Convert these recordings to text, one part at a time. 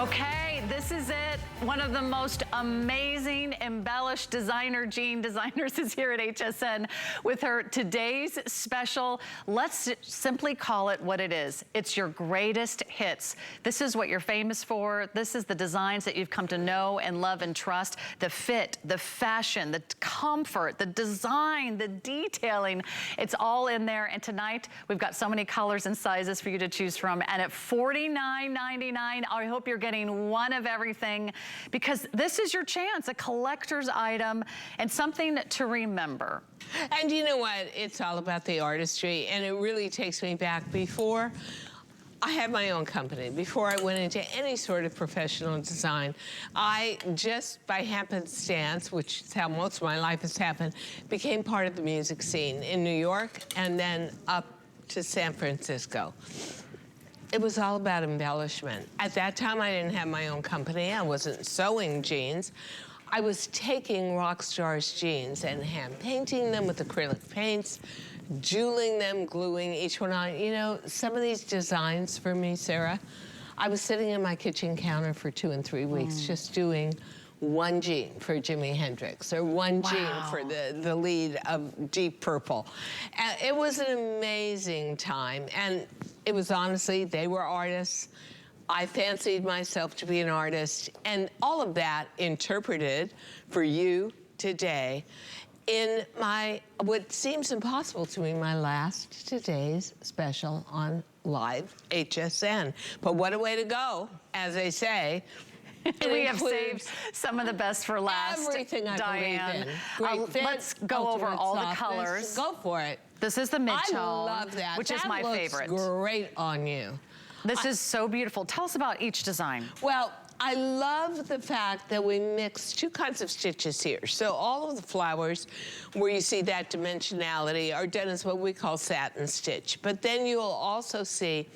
Okay, this is it. One of the most amazing embellished designer jean designers is here at HSN with her today's special. Let's simply call it what it is. It's your greatest hits. This is what you're famous for. This is the designs that you've come to know and love and trust. The fit, the fashion, the comfort, the design, the detailing. It's all in there. And tonight, we've got so many colors and sizes for you to choose from. And at $49.99, I hope you're getting one of everything, because this is your chance, a collector's item and something to remember. And you know what? It's all about the artistry, and it really takes me back. Before I had my own company, before I went into any sort of professional design, I just by happenstance, which is how most of my life has happened, became part of the music scene in New York and then up to San Francisco. It was all about embellishment. At that time, I didn't have my own company. I wasn't sewing jeans. I was taking rock stars' jeans and hand painting them with acrylic paints, jeweling them, gluing each one on. You know, some of these designs for me, Sarah, I was sitting in my kitchen counter for 2 and 3 weeks just doing one jean for Jimi Hendrix or one jean for the lead of Deep Purple. And it was an amazing time. And it was honestly, they were artists. I fancied myself to be an artist. And all of that interpreted for you today in my, what seems impossible to me, my last today's special on live HSN. But what a way to go, as they say. We have saved some of the best for last, everything I Diane. Great fit, let's go over all the colors. Go for it. This is the mid-tone, I love that. which is my favorite. That looks great on you. This is so beautiful. Tell us about each design. Well, I love the fact that we mix 2 kinds of stitches here. So all of the flowers where you see that dimensionality are done as what we call satin stitch. But then you'll also see,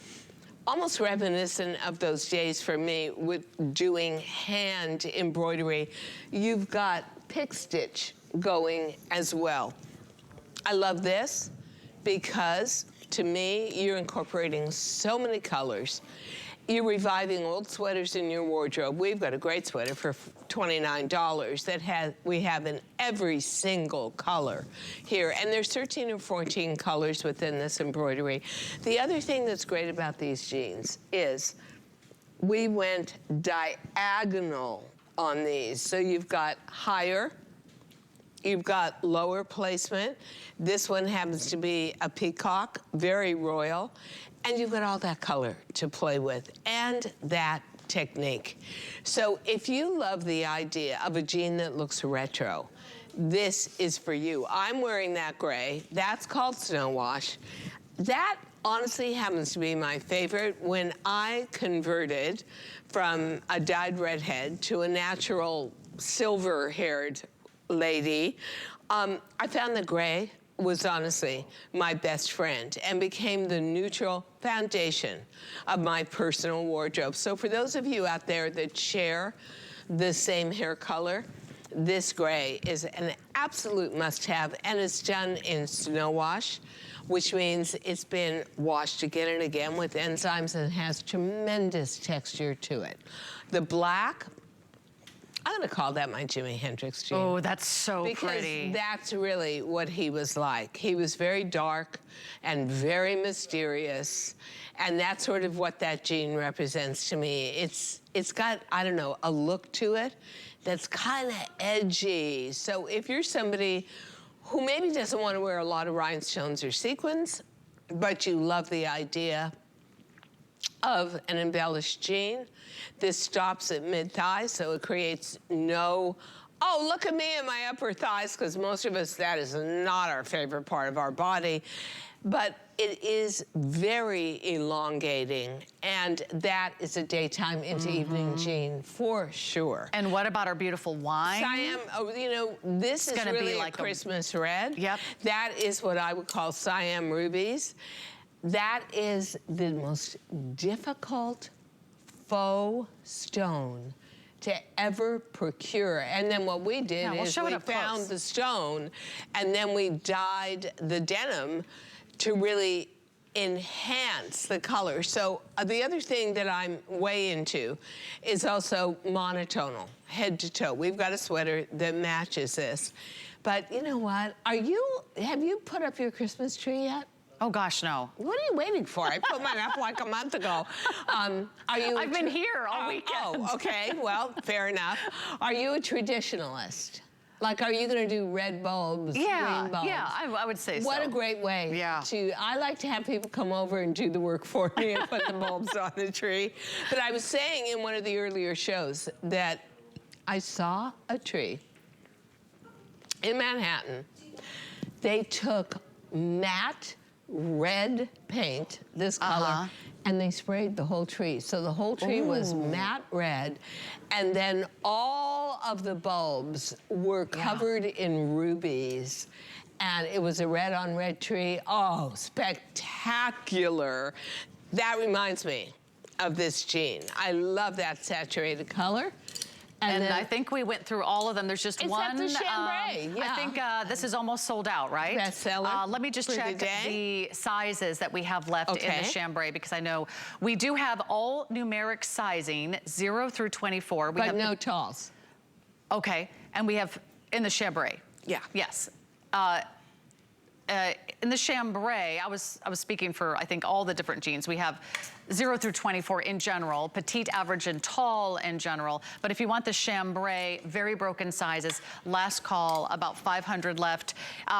almost reminiscent of those days for me with doing hand embroidery, you've got pick stitch going as well. I love this because, to me, you're incorporating so many colors. You're reviving old sweaters in your wardrobe. We've got a great sweater for $29 that we have in every single color here. And there's 13 or 14 colors within this embroidery. The other thing that's great about these jeans is we went diagonal on these. So you've got higher, you've got lower placement. This one happens to be a peacock, very royal. And you've got all that color to play with and that technique. So if you love the idea of a jean that looks retro, this is for you. I'm wearing that gray. That's called Snow Wash. That honestly happens to be my favorite. When I converted from a dyed redhead to a natural silver-haired lady, I found the gray was honestly my best friend and became the neutral foundation of my personal wardrobe. So for those of you out there that share the same hair color, this gray is an absolute must-have, and it's done in Snow Wash, which means it's been washed again and again with enzymes and has tremendous texture to it. The black, I'm gonna call that my Jimi Hendrix jean. Oh, that's so pretty. Because that's really what he was like. He was very dark and very mysterious, and that's sort of what that jean represents to me. It's got, I don't know, a look to it that's kind of edgy. So if you're somebody who maybe doesn't want to wear a lot of rhinestones or sequins, but you love the idea of an embellished jean, this stops at mid-thigh, so it creates no, oh, look at me and my upper thighs, because most of us, that is not our favorite part of our body. But it is very elongating, and that is a daytime into evening jean for sure. And what about our beautiful wine? Siam, oh, you know, this is really like a Christmas red. Yep. That is what I would call Siam rubies. That is the most difficult faux stone to ever procure. And then what we did is we found the stone, and then we dyed the denim to really enhance the color. So the other thing that I'm way into is also monotonal, head to toe. We've got a sweater that matches this. But you know what? Have you put up your Christmas tree yet? Oh gosh, no. What are you waiting for? I put mine up like a month ago. I've been here all weekend. Oh, okay, well, fair enough. Are you a traditionalist? Like, are you gonna do red bulbs, green bulbs? Yeah, I would say so. What a great way I like to have people come over and do the work for me and put the bulbs on the tree. But I was saying in one of the earlier shows that I saw a tree in Manhattan. They took matte red paint, this color, and they sprayed the whole tree. So the whole tree was matte red, and then all of the bulbs were covered in rubies, and it was a red on red tree. Oh, spectacular. That reminds me of this jean. I love that saturated color. And I think we went through all of them. There's just one. Except the chambray, I think this is almost sold out, right? Bestseller. Let me just check the sizes that we have left in the chambray, because I know we do have all numeric sizing, 0 through 24. But no talls. Okay, and we have in the chambray. Yeah. Yes. In the chambray, I was speaking for, I think, all the different jeans. We have 0 through 24 in general, petite, average, and tall in general. But if you want the chambray, very broken sizes, last call, about 500 left.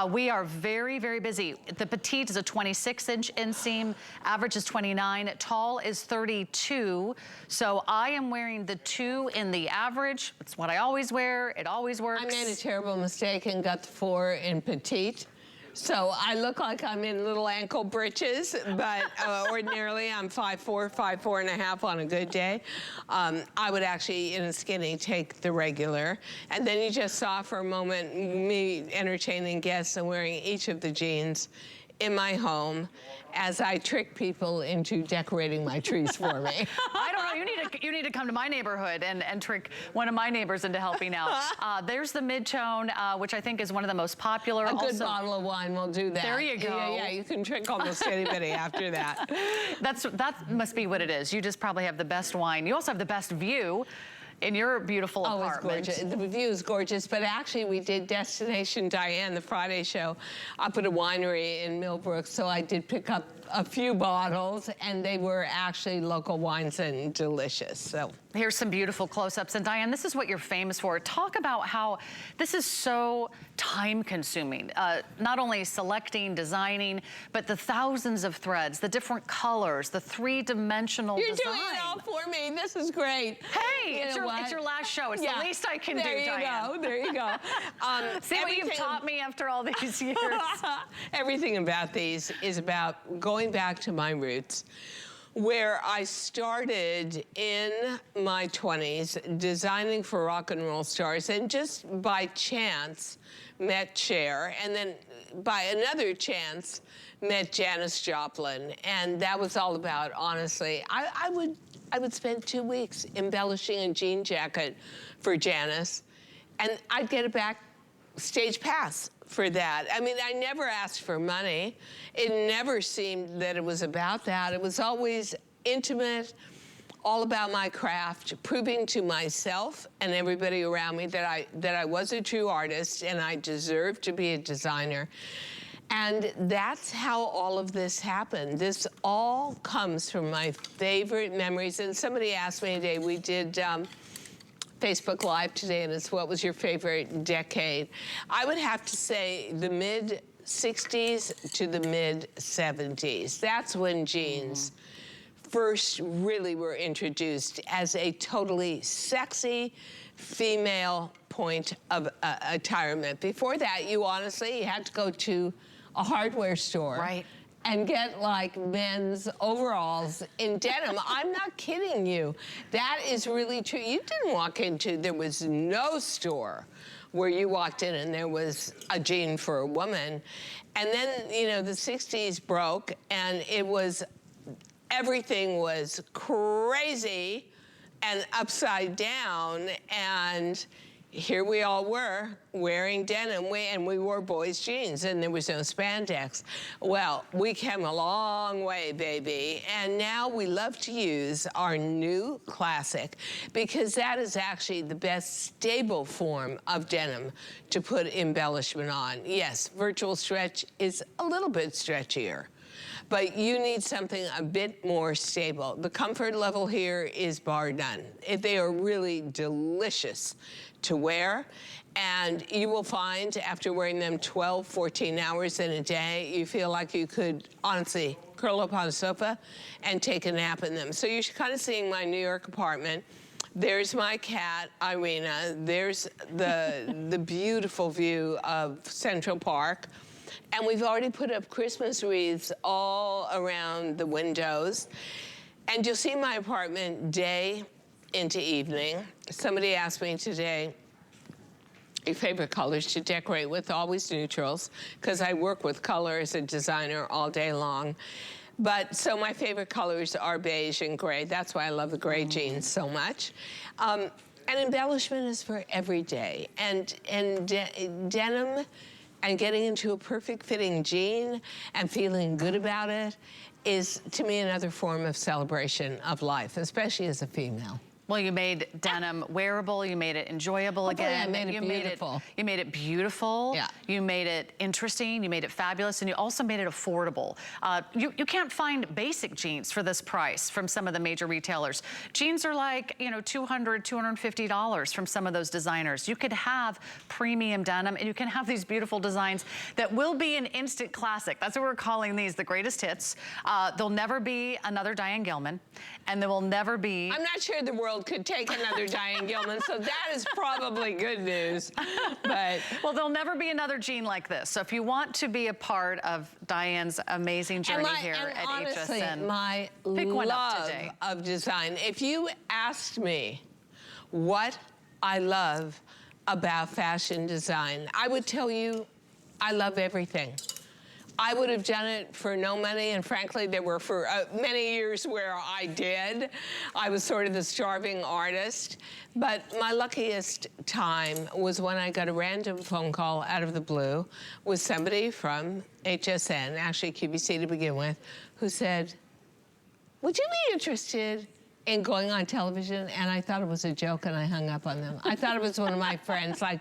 We are very, very busy. The petite is a 26-inch inseam, average is 29, tall is 32. So I am wearing the 2 in the average. It's what I always wear. It always works. I made a terrible mistake and got the 4 in petite. So I look like I'm in little ankle breeches, but ordinarily I'm 5'4", 5'4.5" on a good day. I would actually, in a skinny, take the regular. And then you just saw for a moment me entertaining guests and wearing each of the jeans in my home as I trick people into decorating my trees for me. I don't know, you need to come to my neighborhood and trick one of my neighbors into helping out. There's the mid-tone, which I think is one of the most popular. A good bottle of wine will do that. There you go. Yeah, you can trick almost anybody after that. That must be what it is. You just probably have the best wine. You also have the best view in your beautiful apartment. It's gorgeous. The view is gorgeous, but actually we did Destination Diane, the Friday show, up at a winery in Millbrook, so I did pick up a few bottles, and they were actually local wines and delicious, so. Here's some beautiful close-ups, and Diane, this is what you're famous for. Talk about how this is so time-consuming, not only selecting, designing, but the thousands of threads, the different colors, the three-dimensional design. You're doing it all for me. This is great. Hey, it's your last show. It's the least I can do, Diane. There you go. See what you've taught me after all these years. Everything about these is about going back to my roots, where I started in my 20s designing for rock and roll stars, and just by chance met Cher, and then by another chance met Janis Joplin, and that was all about, honestly, I would spend 2 weeks embellishing a jean jacket for Janis, and I'd get a backstage pass for that. I mean, I never asked for money. It never seemed that it was about that. It was always intimate, all about my craft, proving to myself and everybody around me that I was a true artist and I deserved to be a designer. And that's how all of this happened. This all comes from my favorite memories. And somebody asked me today, we did Facebook Live today, and it's what was your favorite decade? I would have to say the mid-60s to the mid-70s. That's when jeans first really were introduced as a totally sexy female point of attirement. Before that, you honestly had to go to a hardware store. Right. And get like men's overalls in denim. I'm not kidding you. That is really true. You didn't walk into, there was no store where you walked in and there was a jean for a woman. And then, you know, the 60s broke and it was, everything was crazy and upside down, and here we all were wearing denim, and we wore boys' jeans, and there was no spandex. Well, we came a long way, baby, and now we love to use our new classic because that is actually the best stable form of denim to put embellishment on. Yes, virtual stretch is a little bit stretchier, but you need something a bit more stable. The comfort level here is bar none. They are really delicious to wear, and you will find after wearing them 12, 14 hours in a day, you feel like you could honestly curl up on a sofa and take a nap in them. So you're kind of seeing my New York apartment. There's my cat, Irina. There's the beautiful view of Central Park. And we've already put up Christmas wreaths all around the windows. And you'll see my apartment day into evening. Somebody asked me today, your favorite colors to decorate with, always neutrals, because I work with color as a designer all day long. But so my favorite colors are beige and gray. That's why I love the gray jeans so much. And embellishment is for every day. And denim and getting into a perfect fitting jean and feeling good about it is, to me, another form of celebration of life, especially as a female. Well, you made denim wearable, you made it enjoyable again. I made it beautiful. You made it beautiful. Yeah. You made it interesting, you made it fabulous, and you also made it affordable. You can't find basic jeans for this price from some of the major retailers. Jeans are like, you know, $200, $250 from some of those designers. You could have premium denim, and you can have these beautiful designs that will be an instant classic. That's what we're calling these, the greatest hits. There'll never be another Diane Gilman, and there will never be... I'm not sure the world could take another Diane Gilman, so that is probably good news. But well, there'll never be another jean like this. So if you want to be a part of Diane's amazing journey here at honestly, HSN, my pick one up love today. of design. If you asked me what I love about fashion design, I would tell you I love everything. I would have done it for no money, and frankly, there were for many years where I did. I was sort of the starving artist, but my luckiest time was when I got a random phone call out of the blue with somebody from HSN, actually QVC to begin with, who said, would you be interested in going on television? And I thought it was a joke, and I hung up on them. I thought it was one of my friends, like,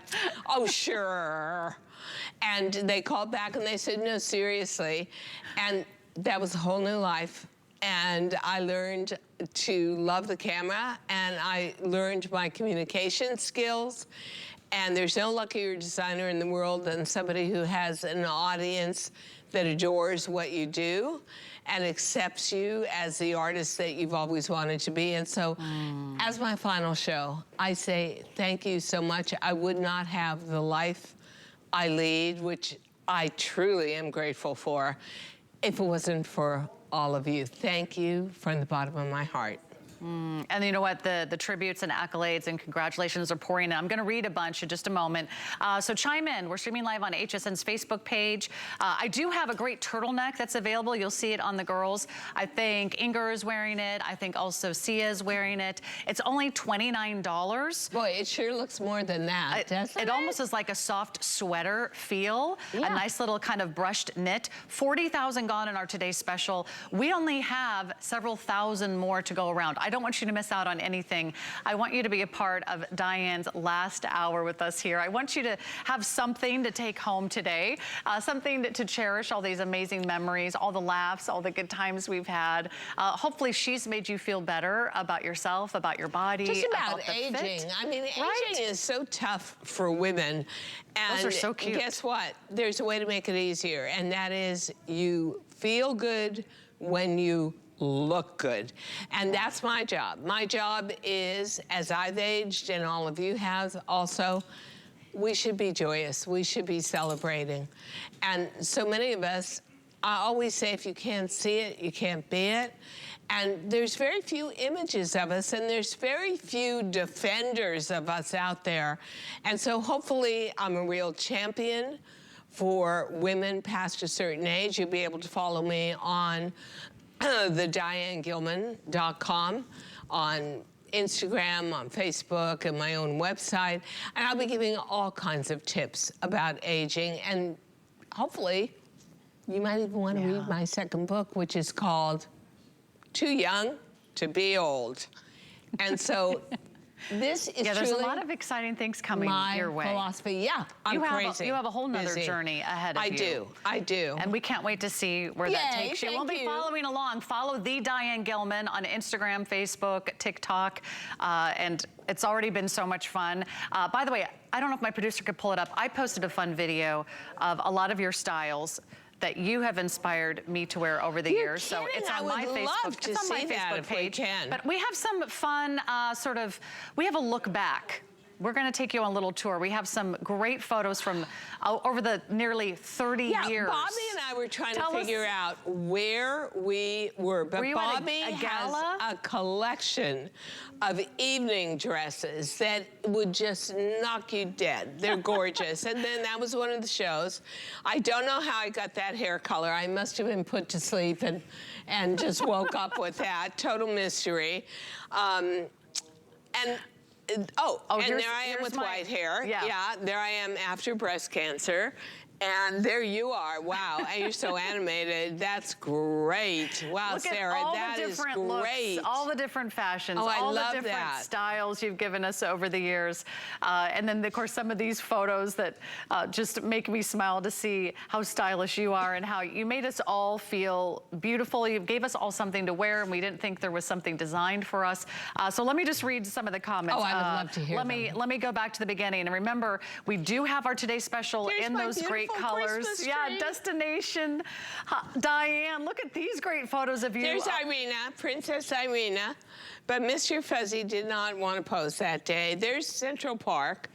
oh, sure. And they called back and they said, no, seriously. And that was a whole new life. And I learned to love the camera, and I learned my communication skills. And there's no luckier designer in the world than somebody who has an audience that adores what you do and accepts you as the artist that you've always wanted to be. And so as my final show, I say thank you so much. I would not have the life I lead, which I truly am grateful for, if it wasn't for all of you. Thank you from the bottom of my heart. And you know what, the tributes and accolades and congratulations are pouring in. I'm going to read a bunch in just a moment. So chime in. We're streaming live on HSN's Facebook page. I do have a great turtleneck that's available. You'll see it on the girls. I think Inger is wearing it. I think also Sia is wearing it. It's only $29. Boy, it sure looks more than that, doesn't it? It almost is like a soft sweater feel. Yeah. A nice little kind of brushed knit. 40,000 gone in our today's special. We only have several thousand more to go around. I don't want you to miss out on anything. I want you to be a part of Diane's last hour with us here. I want you to have something to take home today, something to cherish all these amazing memories, all the laughs, all the good times we've had. Hopefully she's made you feel better about yourself, about your body, just about the aging. fit. I mean, Right? aging is so tough for women. And Those are so cute. guess what? There's a way to make it easier, and that is you feel good when you look good. And that's my job. My job is, as I've aged and all of you have also, we should be joyous. We should be celebrating. And so many of us, I always say, if you can't see it, you can't be it. And there's very few images of us, and there's very few defenders of us out there. And so hopefully I'm a real champion for women past a certain age. You'll be able to follow me on the DianeGilman.com, on Instagram, on Facebook, and my own website. And I'll be giving all kinds of tips about aging. And hopefully, you might even want to read my second book, which is called Too Young to Be Old. And so this is there's a lot of exciting things coming your way. My philosophy, yeah, I'm crazy. You have a whole nother journey ahead of you. I do. And we can't wait to see where that takes you. We'll be following along. Follow the Diane Gilman on Instagram, Facebook, TikTok, and it's already been so much fun. By the way, I don't know if my producer could pull it up. I posted a fun video of a lot of your styles that you have inspired me to wear over the years. So it's on my Facebook. It's on my Facebook page. But we have some fun we have a look back. We're gonna take you on a little tour. We have some great photos from over the nearly 30 years. Bobby and I were trying to figure out where we were, but Bobby has a collection of evening dresses that would just knock you dead. They're gorgeous. And then that was one of the shows. I don't know how I got that hair color. I must have been put to sleep and just woke up with that. Total mystery. And there I am with white hair. Yeah, there I am after breast cancer. And there you are. Wow, and you're so animated. That's great. Wow, Look Sarah, that is great. Looks, all the different fashions, all the different styles you've given us over the years. And then, of course, some of these photos that just make me smile to see how stylish you are and how you made us all feel beautiful. You gave us all something to wear, and we didn't think there was something designed for us. So let me just read some of the comments. Oh, I would love to hear them. Let me go back to the beginning. And remember, we do have our Today Special in those great colors. Destination. Diane, look at these great photos of you. There's Irina, Princess Irina. But Mr. Fuzzy did not want to pose that day. There's Central Park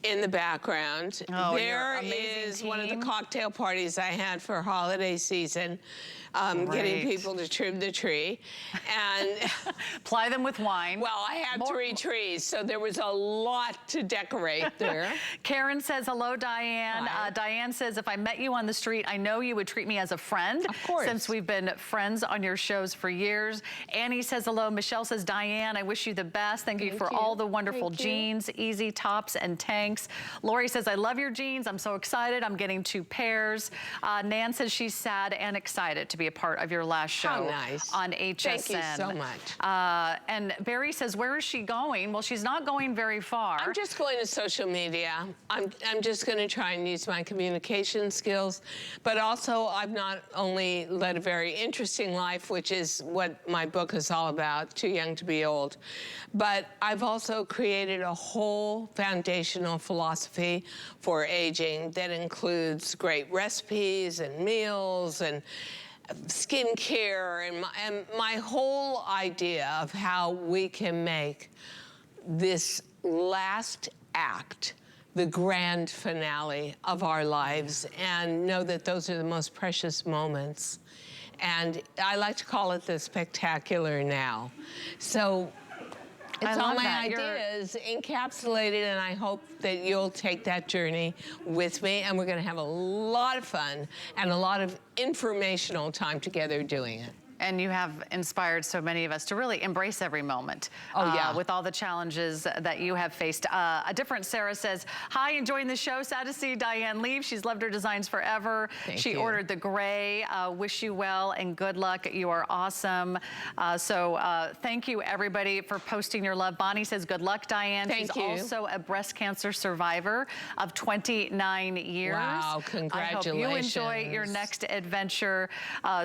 in the background. There is one of the cocktail parties I had for holiday season. Getting people to trim the tree and ply them with wine. Well, I had 3 trees, so there was a lot to decorate there. Karen says, hello, Diane. Diane says, if I met you on the street, I know you would treat me as a friend. Of course. Since we've been friends on your shows for years. Annie says, hello. Michelle says, Diane, I wish you the best. Thank you for all the wonderful jeans, easy tops and tanks. Lori says, I love your jeans. I'm so excited. I'm getting 2 pairs. Nan says she's sad and excited to be a part of your last show on HSN. Thank you so much. And Barry says, where is she going? Well, she's not going very far. I'm just going to social media. I'm just going to try and use my communication skills, but also I've not only led a very interesting life, which is what my book is all about, Too Young to Be Old, but I've also created a whole foundational philosophy for aging that includes great recipes and meals and skincare and my whole idea of how we can make this last act the grand finale of our lives and know that those are the most precious moments. And I like to call it the spectacular now. So it's all my ideas encapsulated, and I hope that you'll take that journey with me, and we're going to have a lot of fun and a lot of informational time together doing it. And you have inspired so many of us to really embrace every moment. With all the challenges that you have faced. A different Sarah says, hi, enjoying the show. Sad to see Diane leave. She's loved her designs forever. She ordered the gray. Wish you well and good luck. You are awesome. Thank you, everybody, for posting your love. Bonnie says, good luck, Diane. She's also a breast cancer survivor of 29 years. Wow, congratulations. I hope you enjoy your next adventure.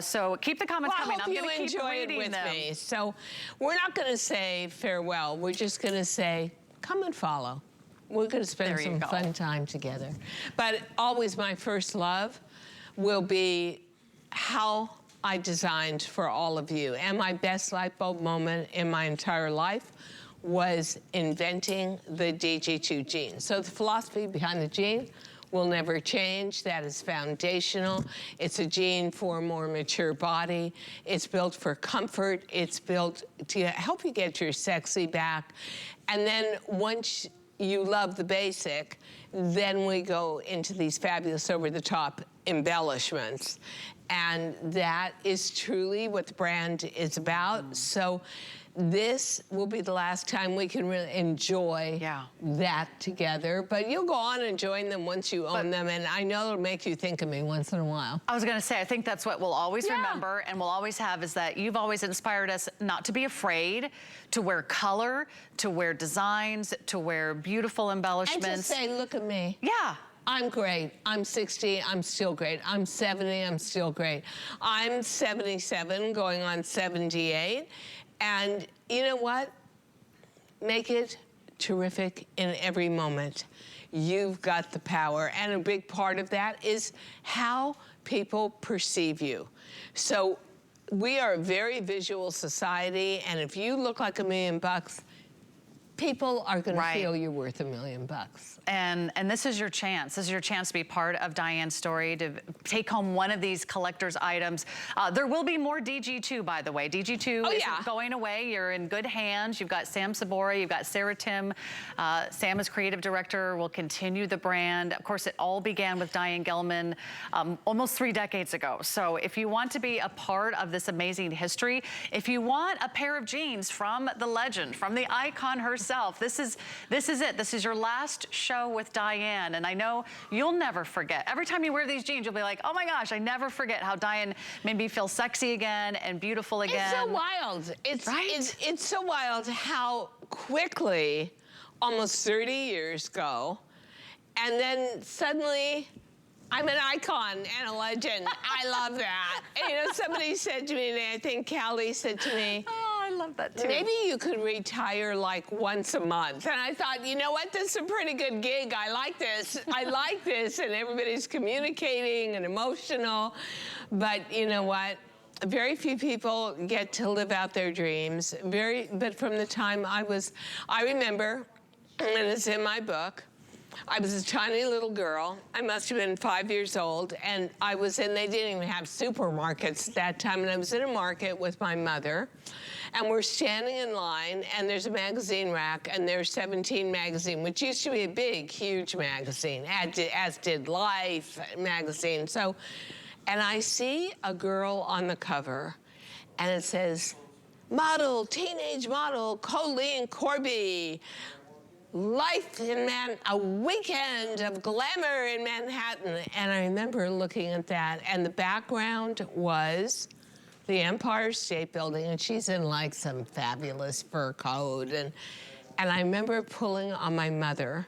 So keep the comments coming. I hope you enjoy it with me. So we're not going to say farewell. We're just going to say, come and follow. We're going to spend some fun time together. But always my first love will be how I designed for all of you. And my best light bulb moment in my entire life was inventing the DG2 jean. So the philosophy behind the jean will never change. That is foundational. It's a jean for a more mature body. It's built for comfort. It's built to help you get your sexy back. And then once you love the basic, then we go into these fabulous over-the-top embellishments. And that is truly what the brand is about. So this will be the last time we can really enjoy that together. But you'll go on enjoying them once you own them, and I know it'll make you think of me once in a while. I was gonna say, I think that's what we'll always remember and we'll always have, is that you've always inspired us not to be afraid to wear color, to wear designs, to wear beautiful embellishments. And to say, look at me. Yeah. I'm great. I'm 60, I'm still great. I'm 70, I'm still great. I'm 77, going on 78. And you know what? Make it terrific in every moment. You've got the power. And a big part of that is how people perceive you. So we are a very visual society, and if you look like $1 million, people are going to feel you're worth $1 million. And this is your chance. This is your chance to be part of Diane's story, to take home one of these collector's items. There will be more DG2, by the way. DG2 isn't going away. You're in good hands. You've got Sam Sabora, you've got Sarah Tim. Sam, as creative director, will continue the brand. Of course, it all began with Diane Gilman almost 3 decades ago. So if you want to be a part of this amazing history, if you want a pair of jeans from the legend, from the icon herself, this is it. This is your last show with Diane, and I know you'll never forget. Every time you wear these jeans, you'll be like, oh my gosh, I never forget how Diane made me feel sexy again and beautiful again. It's so wild. It's so wild how quickly almost 30 years go, and then suddenly I'm an icon and a legend. I love that. And, you know, somebody said to me today, I think Callie said to me, I love that too. Maybe you could retire like once a month. And I thought, you know what? This is a pretty good gig. I like this. I like this. And everybody's communicating and emotional. But you know what? Very few people get to live out their dreams. But from the time I remember, and it's in my book, I was a tiny little girl. I must have been 5 years old, and they didn't even have supermarkets at that time, and I was in a market with my mother, and we're standing in line, and there's a magazine rack, and there's 17 magazine, which used to be a big, huge magazine, as did Life magazine. So, and I see a girl on the cover, and it says, model, teenage model, Colleen Curvy. Life in a weekend of glamour in Manhattan. And I remember looking at that, and the background was the Empire State Building, and she's in like some fabulous fur coat. And I remember pulling on my mother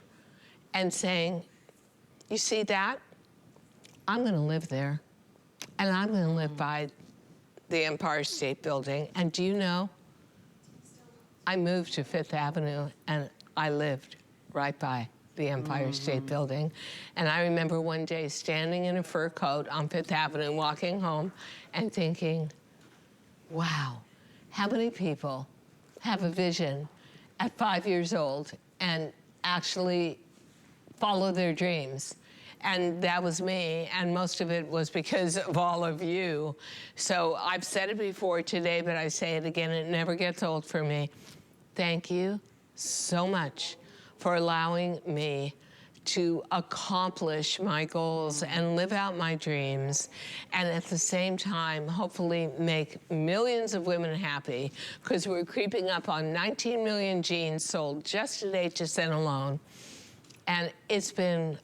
and saying, you see that? I'm gonna live there, and I'm gonna live by the Empire State Building. And do you know, I moved to Fifth Avenue, and I lived right by the Empire State Building. And I remember one day standing in a fur coat on Fifth Avenue, walking home and thinking, wow, how many people have a vision at 5 years old and actually follow their dreams? And that was me, and most of it was because of all of you. So I've said it before today, but I say it again, it never gets old for me. Thank you so much for allowing me to accomplish my goals and live out my dreams, and at the same time, hopefully make millions of women happy, because we're creeping up on 19 million jeans sold just at HSN alone. And it's been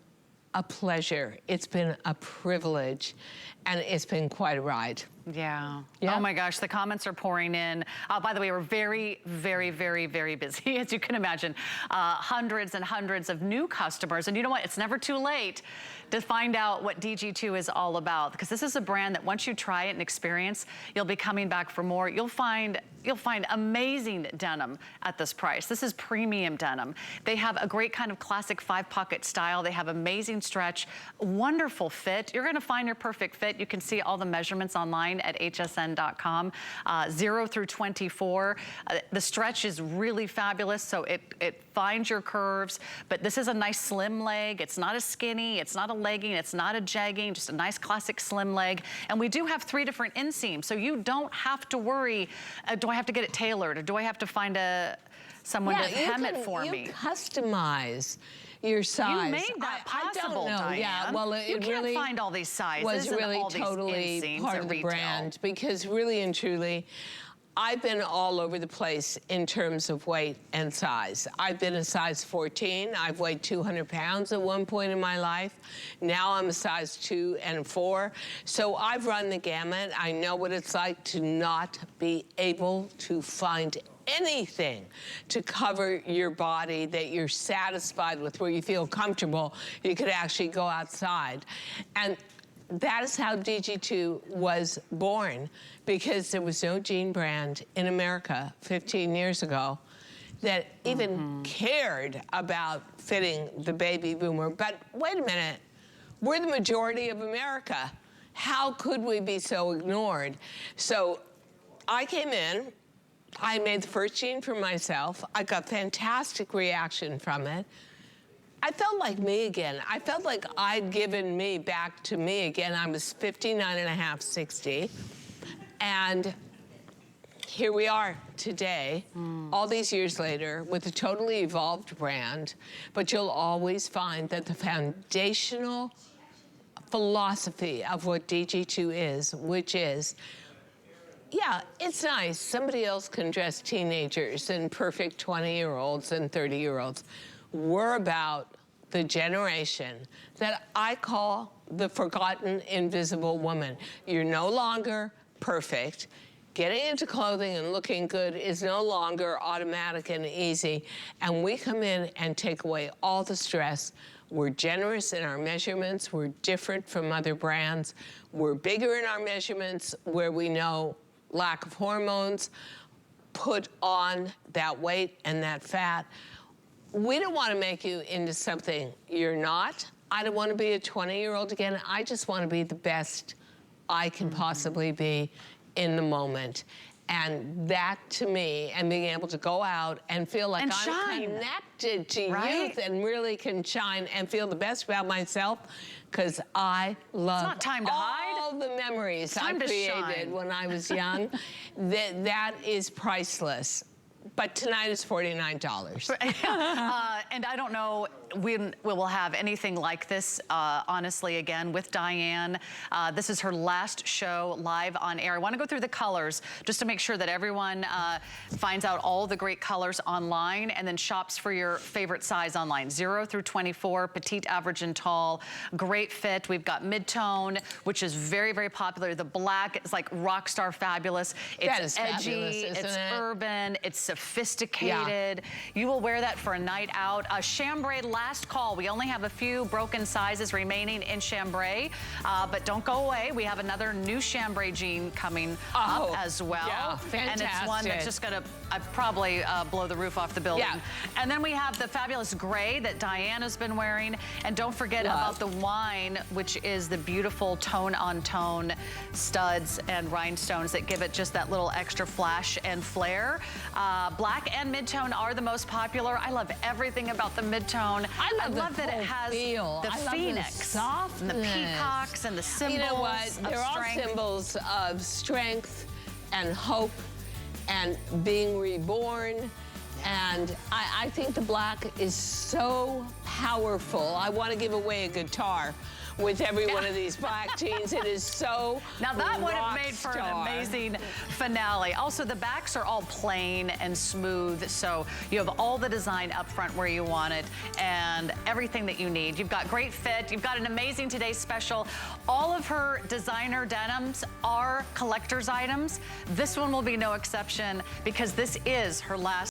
a pleasure. It's been a privilege, and it's been quite a ride. Yeah. Oh my gosh, the comments are pouring in. By the way, we're very, very, very, very busy, as you can imagine. Hundreds and hundreds of new customers. And you know what? It's never too late to find out what DG2 is all about, because this is a brand that once you try it and experience, you'll be coming back for more. You'll find amazing denim at this price. This is premium denim. They have a great kind of classic 5-pocket style. They have amazing stretch, wonderful fit. You're gonna find your perfect fit. You can see all the measurements online at hsn.com, 0 through 24. The stretch is really fabulous, so it finds your curves, but this is a nice slim leg. It's not a skinny, it's not a legging, it's not a jegging, just a nice classic slim leg. And we do have 3 different inseams, so you don't have to worry, do I have to get it tailored, or do I have to find someone to hem it for me? You customize your size. You made that possible, I don't know. Diane. Yeah, well, you it can't really find all these sizes was and really all these totally inseams part at of the retail. brand, because really and truly, I've been all over the place in terms of weight and size. I've been a size 14. I've weighed 200 pounds at one point in my life. Now I'm a size 2 and 4. So I've run the gamut. I know what it's like to not be able to find anything to cover your body that you're satisfied with, where you feel comfortable. You could actually go outside. And that is how DG2 was born, because there was no jean brand in America 15 years ago that even cared about fitting the baby boomer. But wait a minute, we're the majority of America. How could we be so ignored? So I came in, I made the first jean for myself. I got fantastic reaction from it. I felt like me again. I felt like I'd given me back to me again. I was 59 and a half, 60. And here we are today, all these years later, with a totally evolved brand. But you'll always find that the foundational philosophy of what DG2 is, which is, yeah, it's nice. Somebody else can dress teenagers and perfect 20-year-olds and 30-year-olds. We're about the generation that I call the forgotten invisible woman. You're no longer perfect. Getting into clothing and looking good is no longer automatic and easy. And we come in and take away all the stress. We're generous in our measurements. We're different from other brands. We're bigger in our measurements where we know lack of hormones put on that weight and that fat. We don't want to make you into something you're not. I don't want to be a 20-year-old again. I just want to be the best I can possibly be in the moment. And that, to me, and being able to go out and feel like I'm connected to youth and really can shine and feel the best about myself, because I love all the memories I created when I was young. That is priceless. But tonight is $49. And I don't know when we will have anything like this, honestly, again, with Diane. This is her last show live on air. I want to go through the colors just to make sure that everyone finds out all the great colors online and then shops for your favorite size online. 0 through 24, petite, average, and tall. Great fit. We've got mid-tone, which is very, very popular. The black is like rock star fabulous. It's edgy, it's urban, it's sophisticated. You will wear that for a night out. Chambray last call. We only have a few broken sizes remaining in chambray, but don't go away. We have another new chambray jean coming up as well. Yeah, fantastic. And it's one that's just gonna probably blow the roof off the building. Yeah. And then we have the fabulous gray that Diane has been wearing. And don't forget about the wine, which is the beautiful tone-on-tone studs and rhinestones that give it just that little extra flash and flare. Black and mid-tone are the most popular. I love everything about the mid-tone. I love that it has the phoenix and the peacocks and the symbols. You know what? They're all symbols of strength and hope and being reborn. And I think the black is so powerful. I want to give away a guitar with every one of these black jeans. It is so Now that would have made for an amazing finale. Also, the backs are all plain and smooth, so you have all the design up front where you want it and everything that you need. You've got great fit. You've got an amazing Today Special. All of her designer denims are collector's items. This one will be no exception because this is her last